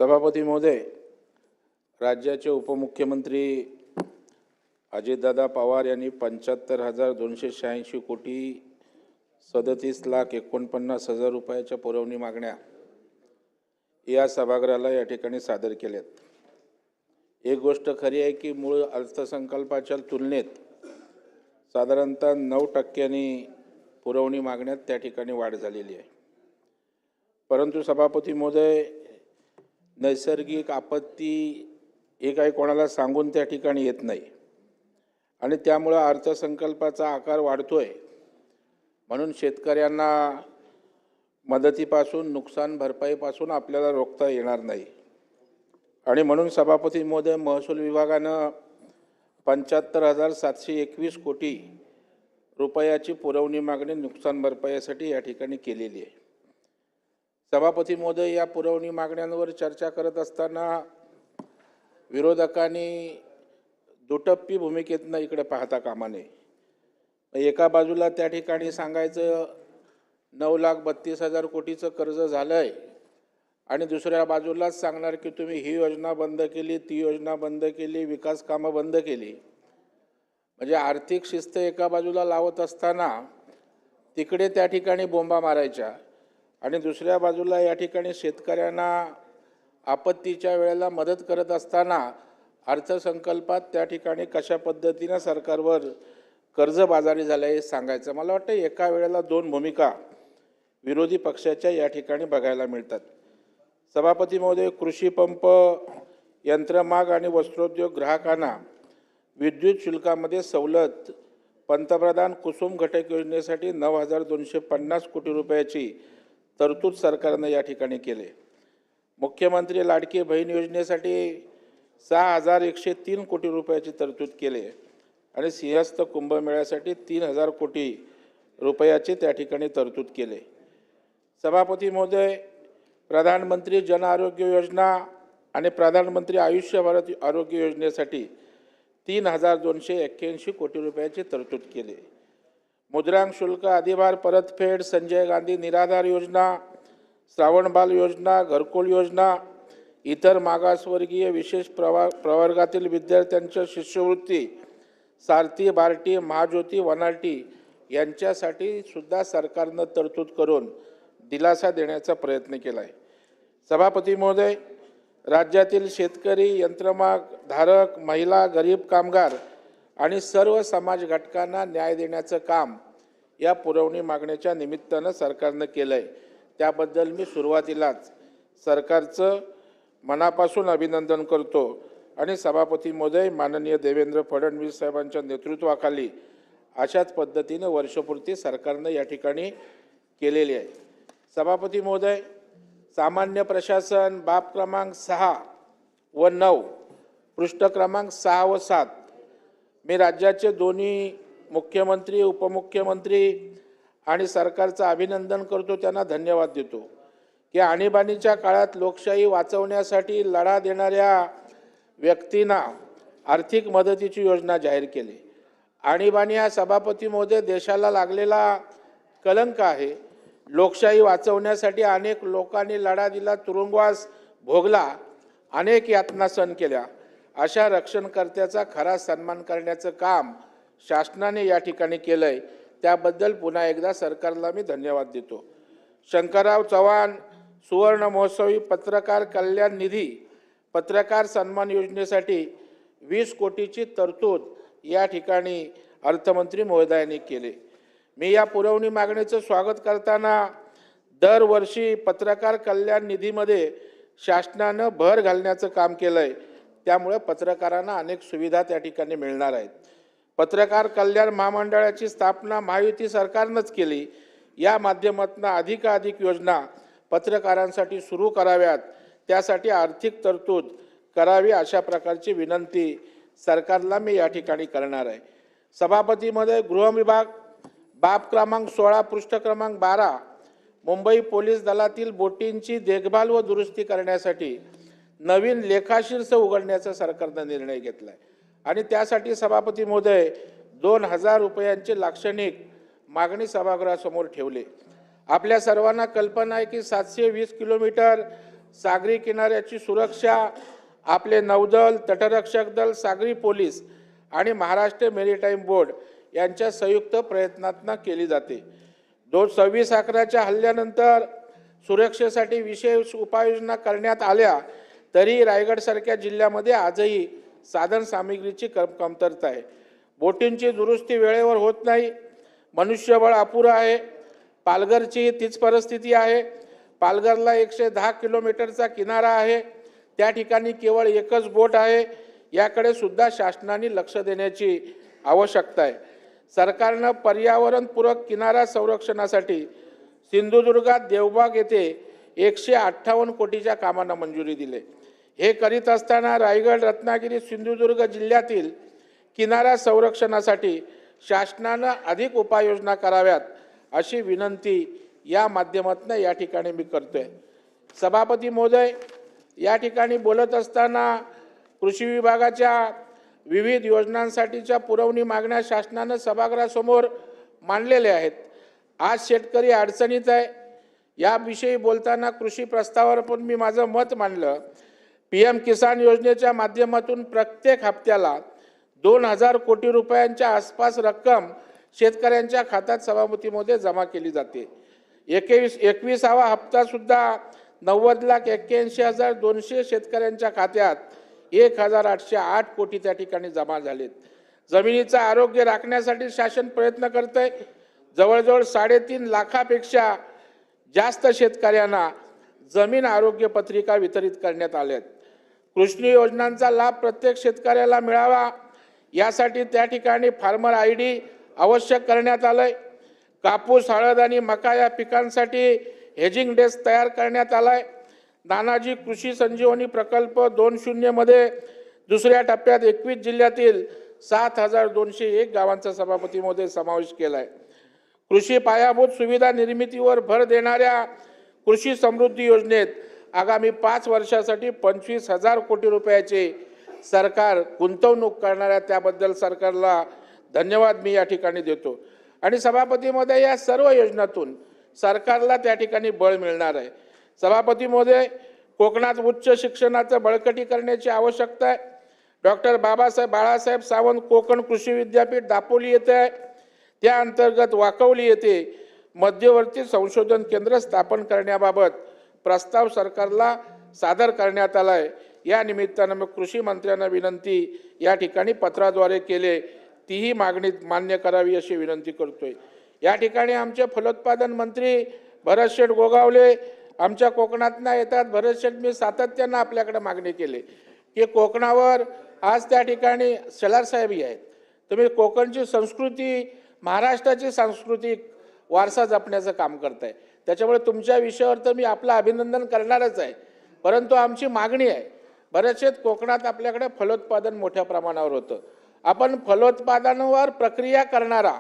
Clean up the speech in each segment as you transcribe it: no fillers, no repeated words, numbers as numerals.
सभापती महोदय, राज्याचे उपमुख्यमंत्री अजितदादा पवार यांनी 75,286 कोटी 37,49,000 रुपयाच्या पुरवणी मागण्या या सभागृहाला या ठिकाणी सादर केल्यात। एक गोष्ट खरी आहे की मूळ अर्थसंकल्पाच्या तुलनेत साधारणतः 9% पुरवणी मागण्यात त्या ठिकाणी वाढ झालेली आहे। परंतु सभापती महोदय, नैसर्गिक आपत्ती हे काही कोणाला सांगून त्या ठिकाणी येत नाही आणि त्यामुळे अर्थसंकल्पाचा आकार वाढतोय। म्हणून शेतकऱ्यांना मदतीपासून नुकसान भरपाईपासून आपल्याला रोखता येणार नाही आणि म्हणून सभापती महोदय, महसूल विभागानं 75,721 कोटी रुपयाची पुरवणी मागणी नुकसान भरपाईसाठी या ठिकाणी केलेली आहे। सभापती महोदय, या पुरवणी मागण्यांवर चर्चा करत असताना विरोधकांनी दुटप्पी भूमिकेतनं इकडे पाहता कामा नये। एका बाजूला त्या ठिकाणी सांगायचं 9,32,000 कोटीचं कर्ज झालंय आणि दुसऱ्या बाजूलाच सांगणार की तुम्ही ही योजना बंद केली, ती योजना बंद केली, विकास कामं बंद केली। म्हणजे आर्थिक शिस्त एका बाजूला लावत असताना तिकडे त्या ठिकाणी बोंबा मारायच्या आणि दुसऱ्या बाजूला या ठिकाणी शेतकऱ्यांना आपत्तीच्या वेळेला मदत करत असताना अर्थसंकल्पात त्या ठिकाणी कशा पद्धतीने सरकारवर कर्जबाजारी झालं हे सांगायचं। मला वाटतं एका वेळेला दोन भूमिका विरोधी पक्षाच्या या ठिकाणी बघायला मिळतात। सभापती महोदय, कृषी पंप, यंत्रमाग आणि वस्त्रोद्योग ग्राहकांना विद्युत शुल्कामध्ये सवलत पंतप्रधान कुसुम घटक योजनेसाठी 9,250 कोटी रुपयाची तरतूद सरकारनं या ठिकाणी केले। मुख्यमंत्री लाडकी बहीण योजनेसाठी 6,103 कोटी रुपयाची तरतूद केले आणि सिंहस्थ कुंभमेळ्यासाठी 3,000 कोटी रुपयाची त्या ठिकाणी तरतूद केले। सभापती महोदय, प्रधानमंत्री जन आरोग्य योजना आणि प्रधानमंत्री आयुष्य भारत आरोग्य योजनेसाठी 3,281 कोटी रुपयाची तरतूद केली। मुद्रांक शुल्क अधिभार परतफेड, संजय गांधी निराधार योजना, श्रावणबाल योजना, घरकुल योजना, इतर मागासवर्गीय विशेष प्रवर्गातील विद्यार्थ्यांच्या शिष्यवृत्ती, सारथी, बार्टी, महाज्योती, वनाल्टी यांच्यासाठी सुद्धा सरकारनं तरतूद करून दिलासा देण्याचा प्रयत्न केला आहे। सभापती महोदय, राज्यातील शेतकरी, यंत्रमाग धारक, महिला, गरीब कामगार आणि सर्व समाज घटकांना न्याय देण्याचं काम या पुरवणी मागण्याच्या निमित्तानं सरकारनं केलं आहे। त्याबद्दल मी सुरुवातीलाच सरकारचं मनापासून अभिनंदन करतो आणि सभापती महोदय, माननीय देवेंद्र फडणवीस साहेबांच्या नेतृत्वाखाली अशाच पद्धतीनं वर्षपूर्ती सरकारनं या ठिकाणी केलेली आहे। सभापती महोदय, सामान्य प्रशासन बाब क्रमांक 6 व 9, पृष्ठ क्रमांक 6 व 7 मी राज्याचे दोन्ही मुख्यमंत्री, उपमुख्यमंत्री आणि सरकारचं अभिनंदन करतो, त्यांना धन्यवाद देतो की आणीबाणीच्या काळात लोकशाही वाचवण्यासाठी लढा देणाऱ्या व्यक्तींना आर्थिक मदतीची योजना जाहीर केली। आणीबाणी हा सभापती महोदय देशाला लागलेला कलंक आहे। लोकशाही वाचवण्यासाठी अनेक लोकांनी लढा दिला, तुरुंगवास भोगला, अनेक यातना सहन केल्या। अशा रक्षणकर्त्याचा खरा सन्मान करण्याचं काम शासनाने या ठिकाणी केलंय, त्याबद्दल पुन्हा एकदा सरकारला मी धन्यवाद देतो। शंकरराव चव्हाण सुवर्ण महोत्सवी पत्रकार कल्याण निधी पत्रकार सन्मान योजनेसाठी 20 कोटीची तरतूद या ठिकाणी अर्थमंत्री महोदयांनी केले। मी या पुरवणी मागणीचं स्वागत करताना दरवर्षी पत्रकार कल्याण निधीमध्ये शासनानं भर घालण्याचं काम केलंय, त्यामुळे पत्रकारांना अनेक सुविधा त्या ठिकाणी मिळणार आहेत। पत्रकार कल्याण महामंडळाची स्थापना महायुती सरकारनंच केली। या माध्यमातून अधिकाधिक योजना पत्रकारांसाठी सुरू कराव्यात, त्यासाठी आर्थिक तरतूद करावी अशा प्रकारची विनंती सरकारला मी या ठिकाणी करणार आहे। सभापती महोदय, गृह विभाग बाब क्रमांक 16, पृष्ठ क्रमांक 12 मुंबई पोलीस दलातील बोटींची देखभाल व दुरुस्ती करण्यासाठी नवीन लेखाशीर्ष उघडण्याचा सरकारने निर्णय घेतला आहे आणि त्यासाठी सभापती महोदय 2,000 रुपयांचे लाक्षणिक मागणी सभागृहासमोर ठेवले। आपल्या सर्वांना कल्पना आहे की 720 किलोमीटर सागरी किनाऱ्याची सुरक्षा आपले नौदल, तटरक्षक दल, सागरी पोलीस आणि महाराष्ट्र मेरीटाईम बोर्ड यांच्या संयुक्त प्रयत्नांतून केली जाते. 26/11च्या हल्ल्यानंतर सुरक्षेसाठी विशेष उपाययोजना करण्यात आल्या तरी रायगडसारख्या जिल्ह्यामध्ये आजही साधन सामग्रीची कमतरता आहे. बोटींची दुरुस्ती वेळेवर होत नाही. मनुष्यबळ अपुरं आहे. पालघरची तीच परिस्थिती आहे. पालघरला 110 किलोमीटरचा किनारा आहे. त्या ठिकाणी केवळ एकच बोट आहे. याकडे सुद्धा शासनाने लक्ष देण्याची आवश्यकता आहे. सरकारनं पर्यावरणपूरक किनारा संरक्षणासाठी सिंधुदुर्गात देवबाग येथे 158 कोटीच्या कामांना मंजुरी दिली. हे करीत असताना रायगड, रत्नागिरी, सिंधुदुर्ग जिल्ह्यातील किनारा संरक्षणासाठी शासनानं अधिक उपाययोजना कराव्यात अशी विनंती या माध्यमातून या ठिकाणी मी करतोय. सभापती महोदय, या ठिकाणी बोलत असताना कृषी विभागाच्या विविध योजनांसाठीच्या पुरवणी मागण्या शासनानं सभागृहासमोर मांडलेल्या आहेत. आज शेतकरी अडचणीत आहे. याविषयी बोलताना कृषी प्रस्तावावर पण मी माझं मत मांडलं. PM किसान योजनेच्या माध्यमातून प्रत्येक हप्त्याला 2000 कोटी रुपयांच्या आसपास रक्कम शेतकऱ्यांच्या खात्यात सभापतीमध्ये जमा केली जाते. 21वा हप्ता सुद्धा 90,81,200 शेतकऱ्यांच्या खात्यात 1,808 कोटी त्या ठिकाणी जमा झालेत. जमिनीचं आरोग्य राखण्यासाठी शासन प्रयत्न करतंय. जवळजवळ 3.5 लाखापेक्षा जास्त शेतकऱ्यांना जमीन आरोग्य पत्रिका वितरित करण्यात आल्यात. कृषी योजनांचा लाभ प्रत्येक शेतकऱ्याला मिळावा यासाठी त्या ठिकाणी फार्मर ID आवश्यक करण्यात आलंय. कापूस, हळद आणि मका या पिकांसाठी हेजिंग डेस्क तयार करण्यात आलाय. नानाजी कृषी संजीवनी प्रकल्प 2.0 मध्ये दुसऱ्या टप्प्यात 21 जिल्ह्यातील 7,201 गावांचा सभापतीमध्ये समावेश केलाय. कृषी पायाभूत सुविधा निर्मितीवर भर देणाऱ्या कृषी समृद्धी योजनेत आगामी 5 वर्षासाठी 25,000 कोटी रुपयाचे सरकार गुंतवणूक करणाऱ्या त्याबद्दल सरकारला धन्यवाद मी या ठिकाणी देतो. आणि सभापती महोदय, या सर्व योजनातून सरकारला त्या ठिकाणी बळ मिळणार आहे. सभापती महोदय, कोकणात उच्च शिक्षणाचं बळकटी करण्याची आवश्यकता आहे. डॉक्टर बाळासाहेब सावंत कोकण कृषी विद्यापीठ दापोली येथे आहे. त्या अंतर्गत वाकवली येथे मध्यवर्ती संशोधन केंद्र स्थापन करण्याबाबत प्रस्ताव सरकारला सादर करण्यात आला आहे. या निमित्तानं मी कृषी मंत्र्यांना विनंती या ठिकाणी पत्राद्वारे केले, तीही मागणी मान्य करावी अशी विनंती करतोय. या ठिकाणी आमचे फलोत्पादन मंत्री भरतशेठ गोगावले आमच्या कोकणातनं येतात. भरतशेठ, मी सातत्यानं आपल्याकडे मागणी केली की कोकणावर आज त्या ठिकाणी शेलार साहेबही आहेत. तुम्ही कोकणची संस्कृती, महाराष्ट्राची सांस्कृतिक वारसा जपण्याचं काम करताय. त्याच्यामुळे तुमच्या विषयावर तर मी आपलं अभिनंदन करणारच आहे. परंतु आमची मागणी आहे, बरेचसे कोकणात आपल्याकडे फलोत्पादन मोठ्या प्रमाणावर होतं. आपण फलोत्पादनावर प्रक्रिया करणारा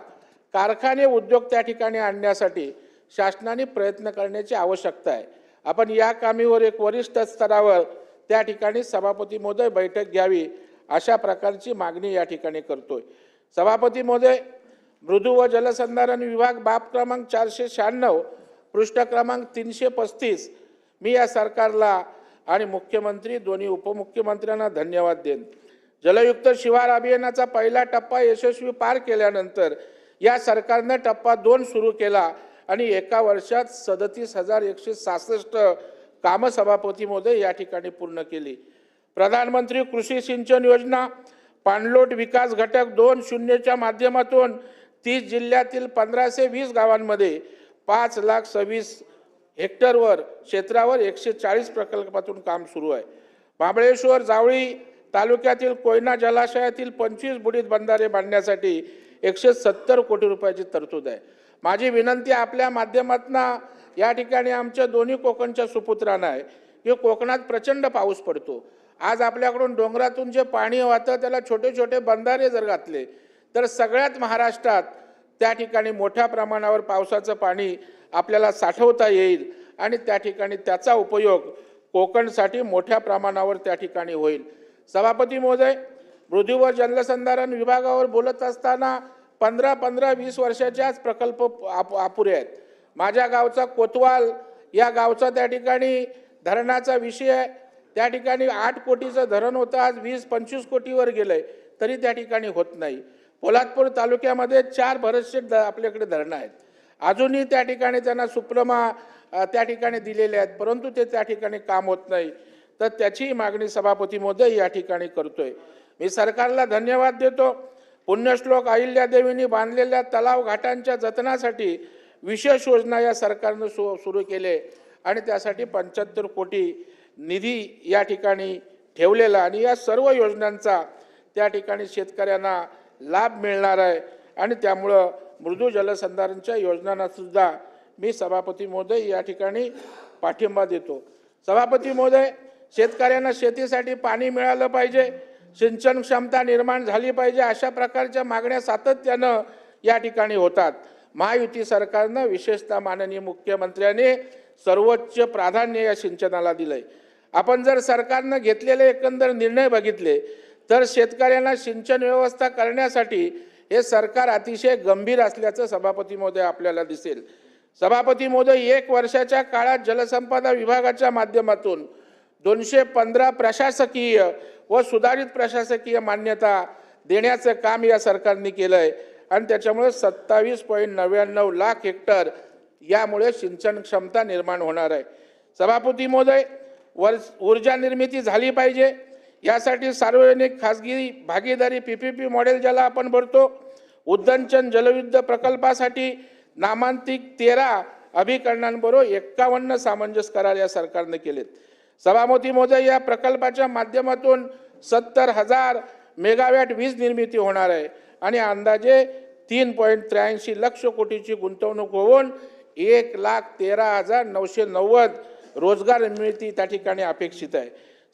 कारखाने, उद्योग त्या ठिकाणी आणण्यासाठी शासनाने प्रयत्न करण्याची आवश्यकता आहे. आपण या कामीवर एक वरिष्ठ स्तरावर त्या ठिकाणी सभापती महोदय बैठक घ्यावी अशा प्रकारची मागणी या ठिकाणी करतोय. सभापती महोदय, मृदू व जलसंधारण विभाग बाब क्रमांक 496 पृष्ठ क्रमांक 335 मी या सरकारला आणि मुख्यमंत्री दोन्ही उपमुख्यमंत्र्यांना धन्यवाद देईन. जलयुक्त शिवार अभियानाचा पहिला टप्पा यशस्वी पार केल्यानंतर या सरकारने टप्पा 2 सुरू केला आणि एका वर्षात 37,166 कामं सभापती महोदय या ठिकाणी पूर्ण केली. प्रधानमंत्री कृषी सिंचन योजना पाणलोट विकास घटक 2.0च्या माध्यमातून 30 जिल्ह्यातील 1520 गावांमध्ये 5,26,000 हेक्टरवर क्षेत्रावर 140 प्रकल्पातून काम सुरू आहे. महाबळेश्वर जावळी तालुक्यातील कोयना जलाशयातील 25 बुडीत बंधारे बांधण्यासाठी 170 कोटी रुपयाची तरतूद आहे. माझी विनंती आपल्या माध्यमातून या ठिकाणी आमच्या दोन्ही कोकणच्या सुपुत्रांना आहे की कोकणात प्रचंड पाऊस पडतो. आज आपल्याकडून डोंगरातून जे पाणी वाहतं त्याला छोटे छोटे बंधारे जर घातले तर सगळ्यात महाराष्ट्रात त्या ठिकाणी मोठ्या प्रमाणावर पावसाचं पाणी आपल्याला साठवता येईल आणि त्या ठिकाणी त्याचा उपयोग कोकणसाठी मोठ्या प्रमाणावर त्या ठिकाणी होईल. सभापती महोदय, मृदू व जलसंधारण विभागावर बोलत असताना 15-20 वर्षाच्याच प्रकल्प अपुरे आहेत. माझ्या गावचा कोतवाल या गावचा त्या ठिकाणी धरणाचा विषय आहे. त्या ठिकाणी 8 कोटीचं धरण होतं, आज 20-25 कोटीवर गेलंय, तरी त्या ठिकाणी होत नाही. पोलादपूर तालुक्यामध्ये 4 भरतशेठ आपल्याकडे धरणं आहेत. अजूनही त्या ठिकाणी त्यांना सुप्रमा त्या ठिकाणी दिलेले आहेत, परंतु ते त्या ठिकाणी काम होत नाही. तर त्याची मागणी सभापती महोदय या ठिकाणी करतोय. मी सरकारला धन्यवाद देतो. पुण्यश्लोक अहिल्यादेवींनी बांधलेल्या तलाव घाटांच्या जतनासाठी विशेष योजना या सरकारनं सुरू केले आणि त्यासाठी 75 कोटी निधी या ठिकाणी ठेवलेला आणि या सर्व योजनांचा त्या ठिकाणी शेतकऱ्यांना लाभ मिळणार आहे आणि त्यामुळं मृदू जलसंधारणच्या योजनांना सुद्धा मी सभापती महोदय या ठिकाणी पाठिंबा देतो. सभापती महोदय, शेतकऱ्यांना शेतीसाठी पाणी मिळालं पाहिजे, सिंचन क्षमता निर्माण झाली पाहिजे, अशा प्रकारच्या मागण्या सातत्यानं या ठिकाणी होतात. महायुती सरकारनं विशेषतः माननीय मुख्यमंत्र्यांनी सर्वोच्च प्राधान्य या सिंचनाला दिलंय. आपण जर सरकारनं घेतलेले एकंदर निर्णय बघितले तर शेतकऱ्यांना सिंचन व्यवस्था करण्यासाठी हे सरकार अतिशय गंभीर असल्याचं सभापती महोदय आपल्याला दिसेल. सभापती महोदय, 1 वर्षाच्या काळात जलसंपदा विभागाच्या माध्यमातून 215 प्रशासकीय व सुधारित प्रशासकीय मान्यता देण्याचं काम या सरकारने केलंय आणि त्याच्यामुळे 27.99 लाख हेक्टर यामुळे सिंचन क्षमता निर्माण होणार आहे. सभापती महोदय, ऊर्जा निर्मिती झाली पाहिजे, यासाठी सार्वजनिक खासगी भागीदारी PPP मॉडेल ज्याला आपण भरतो, उद्दंचन जलविद्युत प्रकल्पासाठी नामांकित 13 अभिकरणांबरोबर 51 सामंजस्य करार या सरकारने केलेत. सभापती महोदय, या प्रकल्पाच्या माध्यमातून 70,000 मेगावॅट वीज निर्मिती होणार आहे आणि अंदाजे 3.83 लक्ष कोटीची गुंतवणूक होऊन 1,13,990 रोजगार निर्मिती त्या ठिकाणी अपेक्षित आहे.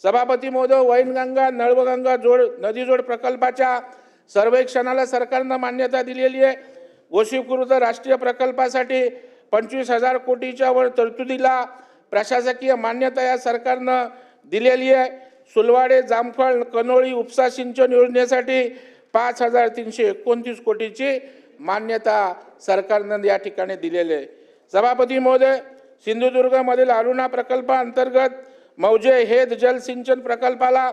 सभापती महोदय, वैनगंगा नळगंगा नदीजोड प्रकल्पाच्या सर्वेक्षणाला सरकारनं मान्यता दिलेली आहे. गोसीखुर्द राष्ट्रीय प्रकल्पासाठी 25,000 कोटीच्या वर तरतुदीला प्रशासकीय मान्यता या सरकारनं दिलेली आहे. सुलवाडे जामफळ कनोळी उपसा सिंचन योजनेसाठी 5,329 कोटीची मान्यता सरकारनं या ठिकाणी दिलेली आहे. सभापती महोदय, सिंधुदुर्गमधील अरुणा प्रकल्पाअंतर्गत मौजे हेद जलसिंचन प्रकल्पाला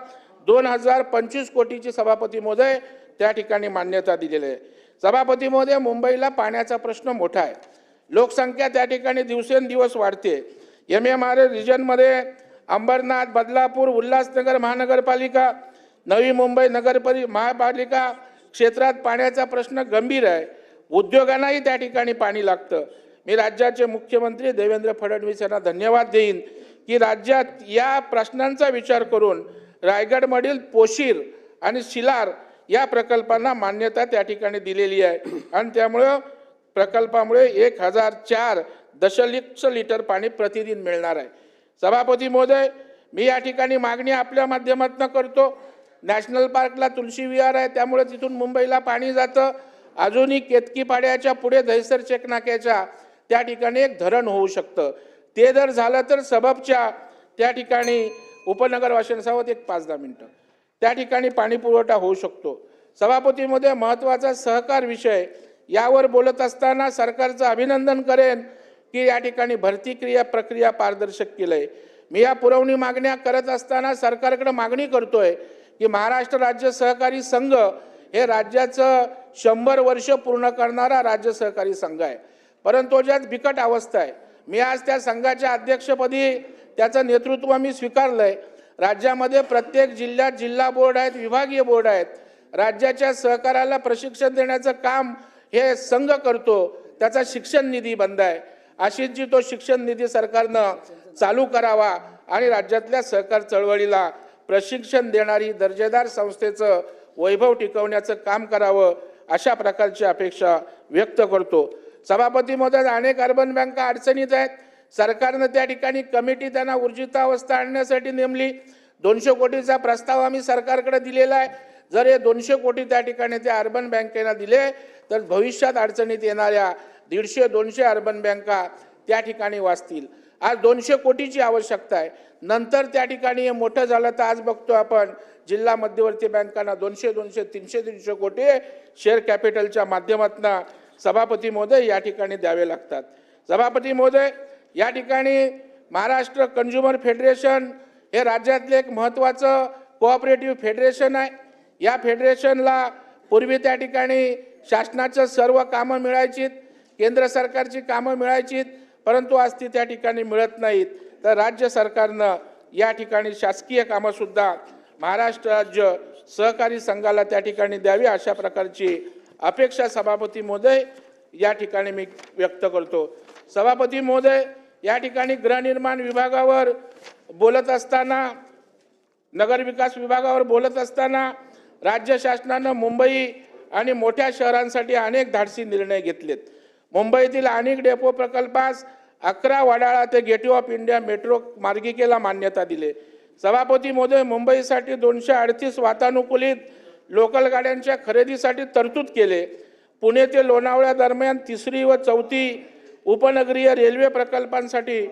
2,025 कोटीची सभापती महोदय त्या ठिकाणी मान्यता दिलेली आहे. सभापती महोदय, मुंबईला पाण्याचा प्रश्न मोठा आहे. लोकसंख्या त्या ठिकाणी दिवसेंदिवस वाढते. MMR रिजनमध्ये अंबरनाथ, बदलापूर, उल्हासनगर महानगरपालिका, नवी मुंबई महापालिका क्षेत्रात पाण्याचा प्रश्न गंभीर आहे. उद्योगांनाही त्या ठिकाणी पाणी लागतं. मी राज्याचे मुख्यमंत्री देवेंद्र फडणवीस यांना धन्यवाद देईन की राज्यात या प्रश्नांचा विचार करून रायगडमधील पोशीर आणि शिलार या प्रकल्पांना मान्यता त्या ठिकाणी दिलेली आहे आणि त्यामुळे प्रकल्पामुळे 1,004 दशलक्ष लिटर पाणी प्रतिदिन मिळणार आहे. सभापती महोदय, मी या ठिकाणी मागणी आपल्या माध्यमातून करतो. नॅशनल पार्कला तुलसी विहार आहे, त्यामुळे तिथून मुंबईला पाणी जातं. अजूनही केतकी पाड्याच्या पुढे दहिसर चेकनाक्याच्या त्या ठिकाणी एक धरण होऊ शकतं. ते जर झालं तर सबबच्या त्या ठिकाणी उपनगर वाशिम एक 5-10 मिनिटं त्या ठिकाणी पाणी पुरवठा होऊ शकतो. सभापती महोदय, महत्त्वाचा सहकार विषय यावर बोलत असताना सरकारचं अभिनंदन करेन की या ठिकाणी भरती प्रक्रिया पारदर्शक केलंय. मी या पुरवणी मागण्या करत असताना सरकारकडे मागणी करतोय की महाराष्ट्र राज्य सहकारी संघ हे राज्याचं 100 वर्ष पूर्ण करणारा राज्य सहकारी संघ आहे, परंतु ज्यात बिकट अवस्था आहे. मी आज त्या संघाच्या अध्यक्षपदी त्याचं नेतृत्व मी स्वीकारलंय. राज्यामध्ये प्रत्येक जिल्ह्यात जिल्हा बोर्ड आहेत, विभागीय बोर्ड आहेत. राज्याच्या सहकाराला प्रशिक्षण देण्याचं काम हे संघ करतो. त्याचा शिक्षण निधी बंद आहे. अशीच जी तो शिक्षण निधी सरकारनं चालू करावा आणि राज्यातल्या सहकार चळवळीला प्रशिक्षण देणारी दर्जेदार संस्थेचं वैभव टिकवण्याचं काम करावं, अशा प्रकारची अपेक्षा व्यक्त करतो. सभापती महोदय, अनेक अर्बन बँका अडचणीत आहेत. सरकारनं त्या ठिकाणी कमिटी त्यांना ऊर्जितावस्था आणण्यासाठी नेमली. 200 कोटीचा प्रस्ताव आम्ही सरकारकडे दिलेला आहे. जर हे 200 कोटी त्या ठिकाणी त्या अर्बन बँकेला दिले तर भविष्यात अडचणीत येणाऱ्या 150-200 अर्बन बँका त्या ठिकाणी वाचतील. आज 200 कोटीची आवश्यकता आहे. नंतर त्या ठिकाणी हे मोठं झालं तर आज बघतो आपण जिल्हा मध्यवर्ती बँकांना 200, 300 कोटी शेअर कॅपिटलच्या माध्यमातून सभापती महोदय या ठिकाणी द्यावे लागतात. सभापती महोदय, या ठिकाणी महाराष्ट्र कंझ्युमर फेडरेशन हे राज्यातले एक महत्त्वाचं कोऑपरेटिव्ह फेडरेशन आहे। या फेडरेशनला पूर्वी त्या ठिकाणी शासनाचं सर्व कामं मिळायची, केंद्र सरकारची कामं मिळायची, परंतु आज ती त्या ठिकाणी मिळत नाहीत। तर राज्य सरकारनं या ठिकाणी शासकीय कामंसुद्धा महाराष्ट्र राज्य सहकारी संघाला त्या ठिकाणी द्यावी, अशा प्रकारची अपेक्षा सभापती महोदय या ठिकाणी मी व्यक्त करतो। सभापती महोदय, या ठिकाणी गृहनिर्माण विभागावर बोलत असताना, नगरविकास विभागावर बोलत असताना राज्य शासनानं मुंबई आणि मोठ्या शहरांसाठी अनेक धाडसी निर्णय घेतलेत। मुंबईतील अनेक डेपो प्रकल्पास 11 वडाळा ते गेटवे ऑफ इंडिया मेट्रो मार्गिकेला मान्यता दिली। सभापती महोदय, मुंबईसाठी 238 वातानुकूलित लोकल गाड्यांच्या खरेदीसाठी तरतूद केले। पुणे ते लोणावळा दरम्यान 3री व 4थी उपनगरीय रेल्वे प्रकल्पांसाठी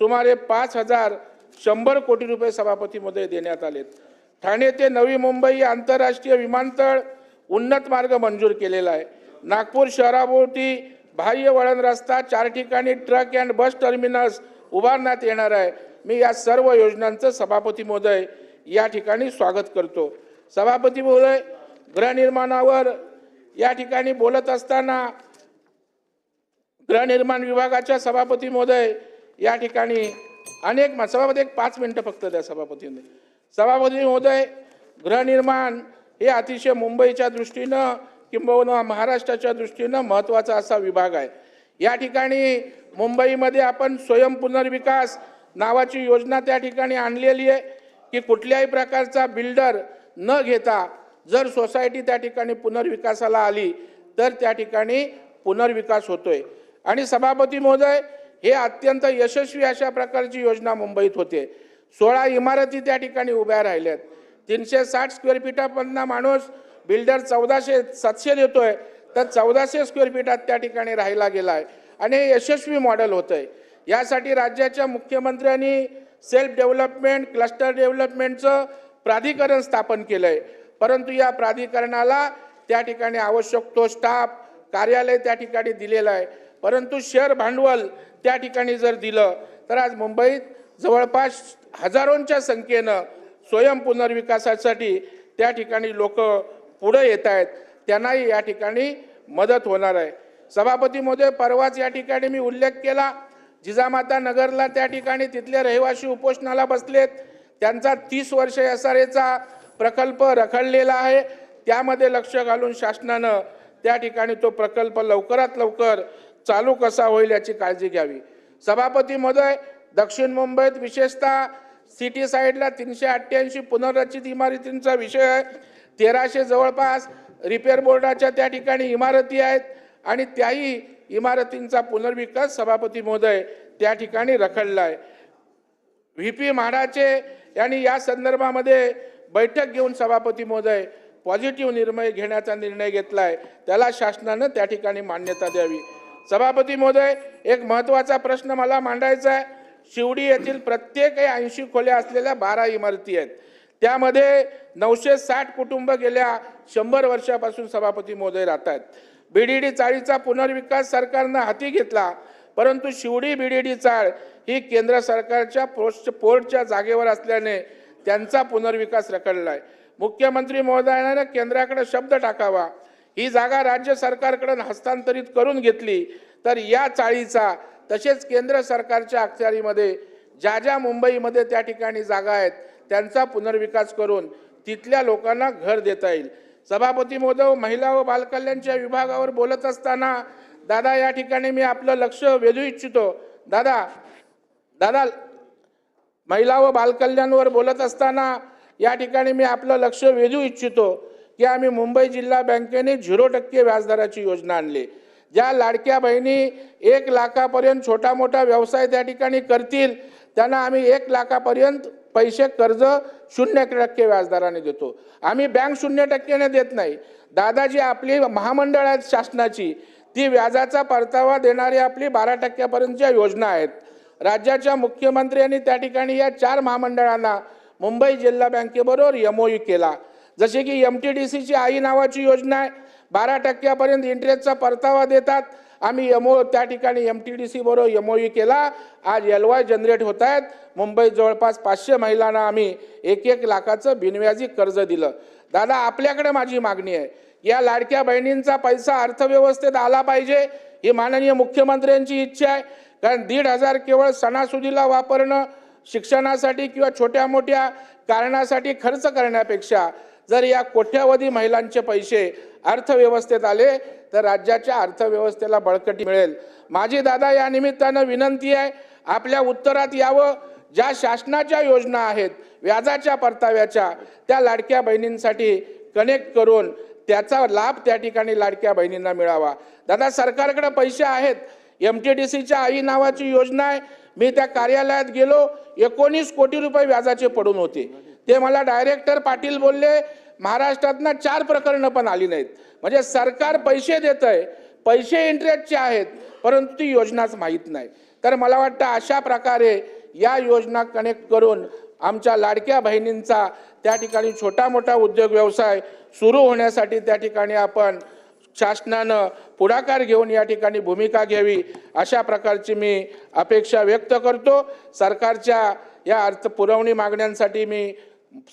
सुमारे 5,100 कोटी रुपये सभापती महोदय देण्यात आले। ठाणे ते नवी मुंबई आंतरराष्ट्रीय विमानतळ उन्नत मार्ग मंजूर केलेला आहे। नागपूर शहराभोवती बाह्य वळण रस्ता, 4 ठिकाणी ट्रक अँड बस टर्मिनस उभारण्यात येणार आहे। मी या सर्व योजनांचं सभापती महोदय या ठिकाणी स्वागत करतो। सभापती महोदय, गृहनिर्माणावर या ठिकाणी बोलत असताना गृहनिर्माण विभागाच्या सभापती महोदय या ठिकाणी अनेक सभापती 5 मिनिटं फक्त द्या सभापती महोदय। सभापती महोदय, गृहनिर्माण हे अतिशय मुंबईच्या दृष्टीनं किंबहुना महाराष्ट्राच्या दृष्टीनं महत्त्वाचा असा विभाग आहे। या ठिकाणी मुंबईमध्ये आपण स्वयं पुनर्विकास नावाची योजना त्या ठिकाणी आणलेली आहे की कुठल्याही प्रकारचा बिल्डर न घेता जर सोसायटी त्या ठिकाणी पुनर्विकासाला आली तर त्या ठिकाणी पुनर्विकास होतोय। आणि सभापती महोदय, हे अत्यंत यशस्वी अशा प्रकारची योजना मुंबईत होते। 16 इमारती त्या ठिकाणी उभ्या राहिल्यात। 360 स्क्वेअर फीटापर्यंत माणूस बिल्डर 700 देतोय, तर 1400 स्क्वेअर फीटात त्या ठिकाणी राहायला गेला आहे आणि हे यशस्वी मॉडेल होतं आहे। यासाठी राज्याच्या मुख्यमंत्र्यांनी सेल्फ डेव्हलपमेंट क्लस्टर डेव्हलपमेंटचं प्राधिकरण स्थापन केलं आहे, परंतु या प्राधिकरणाला त्या ठिकाणी आवश्यक तो स्टाफ, कार्यालय त्या ठिकाणी दिलेलं आहे, परंतु शेअर भांडवल त्या ठिकाणी जर दिलं तर आज मुंबईत जवळपास हजारोंच्या संख्येनं स्वयं पुनर्विकासासाठी त्या ठिकाणी लोक पुढे येत आहेत, त्यांनाही या ठिकाणी मदत होणार आहे। सभापती महोदय, परवाच या ठिकाणी मी उल्लेख केला, जिजामाता नगरला त्या ठिकाणी तिथले रहिवासी उपोषणाला बसलेत। त्यांचा 30 वर्ष SRAचा प्रकल्प रखडलेला आहे, त्यामध्ये लक्ष घालून शासनानं त्या ठिकाणी तो प्रकल्प लवकरात लवकर चालू कसा होईल याची काळजी घ्यावी। सभापती महोदय, दक्षिण मुंबईत विशेषतः सिटी साईडला 388 पुनर्रचित इमारतींचा विषय आहे। 1300 जवळपास रिपेअर बोर्डाच्या त्या ठिकाणी इमारती आहेत आणि त्याही इमारतींचा पुनर्विकास सभापती महोदय त्या ठिकाणी रखडला आहे। VP म्हाडाचे यांनी या संदर्भामध्ये बैठक घेऊन सभापती महोदय पॉझिटिव्ह घेण्याचा निर्णय घेतला आहे, त्याला शासनानं त्या ठिकाणी मान्यता द्यावी। सभापती महोदय, एक महत्त्वाचा प्रश्न मला मांडायचा आहे। शिवडी येथील प्रत्येक 80 खोल्या असलेल्या 12 इमारती आहेत, त्यामध्ये 960 कुटुंब गेल्या 100 वर्षापासून सभापती महोदय राहत आहेत। BDD चाळीचा पुनर्विकास सरकारनं हाती घेतला, परंतु शिवडी BDD चाळ ही केंद्र सरकारच्या पोर्टच्या जागेवर असल्याने त्यांचा पुनर्विकास रखडला आहे। मुख्यमंत्री महोदयाने केंद्राकडे शब्द टाकावा, ही जागा राज्य सरकारकडे हस्तांतरित करून घेतली तर या चाळीचा तसेच केंद्र सरकारच्या अखत्यारीमध्ये ज्या मुंबईमध्ये त्या ठिकाणी जागा आहेत त्यांचा पुनर्विकास करून तिथल्या लोकांना घर देता येईल। सभापती महोदय, महिला व बालकल्याणच्या विभागावर बोलत असताना दादा या ठिकाणी मी आपलं लक्ष वेधू इच्छितो। दादा महिला व बालकल्याणवर बोलत असताना या ठिकाणी मी आपलं लक्ष वेधू इच्छितो की आम्ही मुंबई जिल्हा बँकेने 0% व्याजदराची योजना आणली। ज्या लाडक्या बहिणी 1 लाखापर्यंत छोटा मोठा व्यवसाय त्या ठिकाणी करतील त्यांना आम्ही 1 लाखापर्यंत पैसे कर्ज 0% व्याजदराने देतो। आम्ही बँक 0% देत नाही। दादाजी आपली महामंडळ आहेत शासनाची, ती व्याजाचा परतावा देणारी आपली 12% पर्यंतच्या योजना आहेत। राज्याच्या मुख्यमंत्र्यांनी त्या ठिकाणी या 4 महामंडळांना मुंबई जिल्हा बँकेबरोबर MOU केला, जसे की MTDCची आई नावाची योजना आहे, 12% पर्यंत इंटरेस्टचा परतावा देतात आम्ही त्या ठिकाणी MTDC बरोबर MOU केला. आज LY जनरेट होत आहेत. मुंबईत जवळपास 500 महिलांना आम्ही 1-1 लाखाचं बिनव्याजी कर्ज दिलं. दादा, आपल्याकडे माझी मागणी आहे, या लाडक्या बहिणींचा पैसा अर्थव्यवस्थेत आला पाहिजे, ही माननीय मुख्यमंत्र्यांची इच्छा आहे. कारण 1,500 केवळ सणासुदीला वापरणं, शिक्षणासाठी किंवा छोट्या मोठ्या कारणासाठी खर्च करण्यापेक्षा जर या कोट्यावधी महिलांचे पैसे अर्थव्यवस्थेत आले तर राज्याच्या अर्थव्यवस्थेला बळकटी मिळेल. माझी दादा या निमित्तानं विनंती आहे, आपल्या उत्तरात यावं. ज्या शासनाच्या योजना आहेत व्याजाच्या परताव्याच्या, त्या लाडक्या बहिणींसाठी कनेक्ट करून त्याचा लाभ त्या ठिकाणी लाडक्या बहिणींना मिळावा. दादा, सरकारकडे पैसे आहेत. MTDCच्या आई नावाची योजना आहे. मी त्या कार्यालयात गेलो, 19 कोटी रुपये व्याजाचे पडून होते. ते मला डायरेक्टर पाटील बोलले, महाराष्ट्रातनं 4 प्रकरणं पण आली नाहीत. म्हणजे सरकार पैसे देत आहे, पैसे इंटरेस्टचे आहेत, परंतु ती योजनाच माहीत नाही. तर मला वाटतं अशा प्रकारे या योजना कनेक्ट करून आमच्या लाडक्या बहिणींचा त्या ठिकाणी छोटा मोठा उद्योग व्यवसाय सुरू होण्यासाठी त्या ठिकाणी आपण शासनानं पुढाकार घेऊन या ठिकाणी भूमिका घ्यावी, अशा प्रकारची मी अपेक्षा व्यक्त करतो. सरकारच्या या अर्थ पुरवणी मागण्यांसाठी मी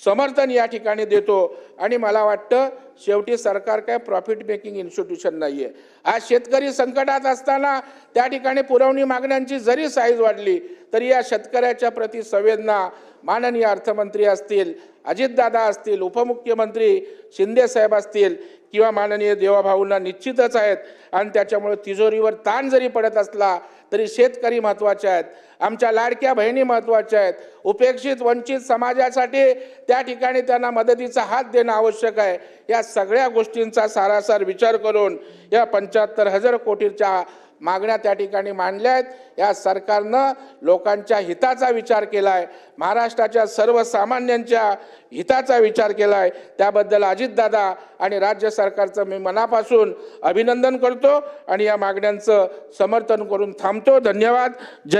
समर्थन या ठिकाणी देतो. आणि मला वाटतं शेवटी सरकार काय प्रॉफिट मेकिंग इन्स्टिट्यूशन नाही आहे. आज शेतकरी संकटात असताना त्या ठिकाणी पुरवणी मागण्यांची जरी साईज वाढली तरी या शेतकऱ्याच्या प्रति संवेदना माननीय अर्थमंत्री असतील, अजितदादा असतील, उपमुख्यमंत्री शिंदे साहेब असतील किंवा माननीय देवाभाऊंना निश्चितच आहेत. आणि त्याच्यामुळे तिजोरीवर ताण जरी पडत असला तरी शेतकरी महत्त्वाचे आहेत, आमच्या लाडक्या बहिणी महत्त्वाच्या आहेत. उपेक्षित वंचित समाजासाठी त्या ठिकाणी त्यांना मदतीचा हात देणं आवश्यक आहे. या सगळ्या गोष्टींचा सारासार विचार करून या 75,000 कोटीच्या मागण्या त्या ठिकाणी मांडल्या आहेत. या सरकारनं लोकांच्या हिताचा विचार केला आहे, महाराष्ट्राच्या सर्वसामान्यांच्या हिताचा विचार केला आहे. त्याबद्दल अजितदादा आणि राज्य सरकारचं मी मनापासून अभिनंदन करतो आणि या मागण्यांचं समर्थन करून थांबतो. धन्यवाद. जय